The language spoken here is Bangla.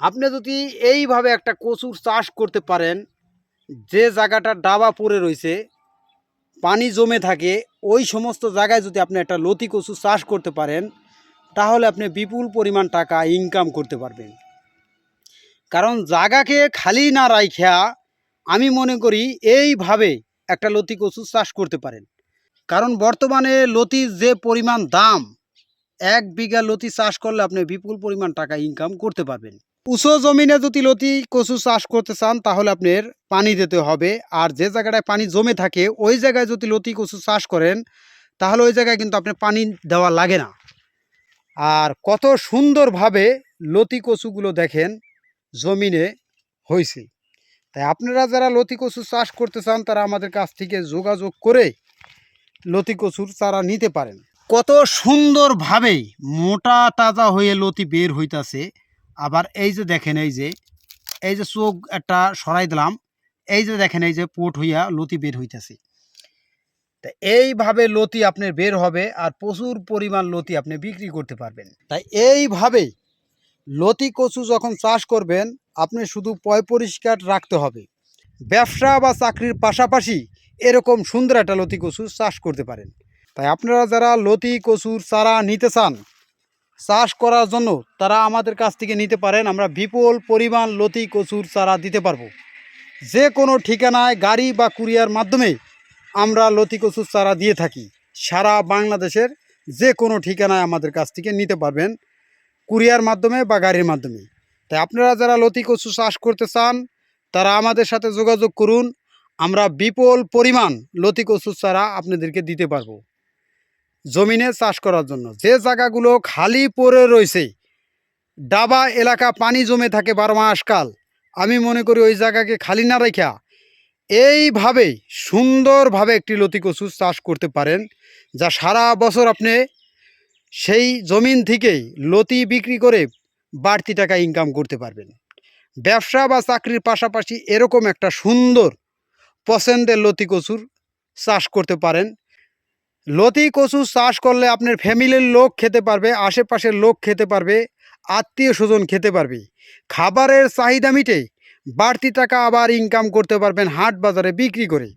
আপনি যদি এইভাবে একটা কচুর চাষ করতে পারেন, যে জায়গাটা ডাবা পড়ে রয়েছে, পানি জমে থাকে, ওই সমস্ত জায়গায় যদি আপনি একটা লতি কচু চাষ করতে পারেন, তাহলে আপনি বিপুল পরিমাণ টাকা ইনকাম করতে পারবেন। কারণ জায়গাকে খালি না রাইখা আমি মনে করি এইভাবে একটা লতি কচু চাষ করতে পারেন। কারণ বর্তমানে লতির যে পরিমাণ দাম, 1 বিঘা লতি চাষ করলে আপনি বিপুল পরিমাণ টাকা ইনকাম করতে পারবেন। উঁচু জমিনে যদি লতি কচু চাষ করতে চান তাহলে আপনার পানি দিতে হবে, আর যে জায়গাটায় পানি জমে থাকে ওই জায়গায় যদি লতি কচু চাষ করেন তাহলে ওই জায়গায় কিন্তু আপনার পানি দেওয়া লাগে না। আর কত সুন্দরভাবে লতি কচুগুলো দেখেন জমিনে হয়েছে। তাই আপনারা যারা লতি কচু চাষ করতে চান তারা আমাদের কাছ থেকে যোগাযোগ করে লতি কচুর চারা নিতে পারেন। কত সুন্দরভাবে মোটা তাজা হয়ে লতি বের হইতাছে। আবার এই যে দেখেন, এই যে চোখ একটা সরাই দিলাম, এই যে দেখেন এই যে পোট হইয়া লতি বের হইতাছে। তা এইভাবে লতি আপনার বের হবে আর প্রচুর পরিমাণ লতি আপনি বিক্রি করতে পারবেন। তাই এইভাবে লতি কচু যখন চাষ করবেন আপনি শুধু পয় পরিষ্কার রাখতে হবে। ব্যবসা বা চাকরির পাশাপাশি এরকম সুন্দর একটা লতি কচু চাষ করতে পারেন। তাই আপনারা যারা লতি কচুর চারা নিতে চান চাষ করার জন্য তারা আমাদের কাছ থেকে নিতে পারেন। আমরা বিপুল পরিমাণ লতি কচুর চারা দিতে পারবো। যে কোনো ঠিকানায় গাড়ি বা কুরিয়ার মাধ্যমে আমরা লতি কচুর চারা দিয়ে থাকি। সারা বাংলাদেশের যে কোনো ঠিকানায় আমাদের কাছ থেকে নিতে পারবেন, কুরিয়ার মাধ্যমে বা গাড়ির মাধ্যমে। তাই আপনারা যারা লতি কচু চাষ করতে চান তারা আমাদের সাথে যোগাযোগ করুন। আমরা বিপুল পরিমাণ লতি কচুর চারা আপনাদেরকে দিতে পারবো জমিনে চাষ করার জন্য। যে জায়গাগুলো খালি পড়ে রয়েছে, ডাবা এলাকা, পানি জমে থাকে 12 মাস কাল, আমি মনে করি ওই জায়গাকে খালি না রেখা এইভাবে সুন্দরভাবে একটি লতি কচু চাষ করতে পারেন, যা সারা বছর আপনি সেই জমিন থেকেই লতি বিক্রি করে বাড়তি টাকা ইনকাম করতে পারবেন। ব্যবসা বা চাকরির পাশাপাশি এরকম একটা সুন্দর পছন্দের লতি কচুর চাষ করতে পারেন। লতি কচু চাষ করলে আপনার ফ্যামিলির লোক খেতে পারবে, আশেপাশের লোক খেতে পারবে, আত্মীয় স্বজন খেতে পারবে। খাবারের চাহিদা মিটে বাড়তি টাকা আবার ইনকাম করতে পারবেন হাট বাজারে বিক্রি করে।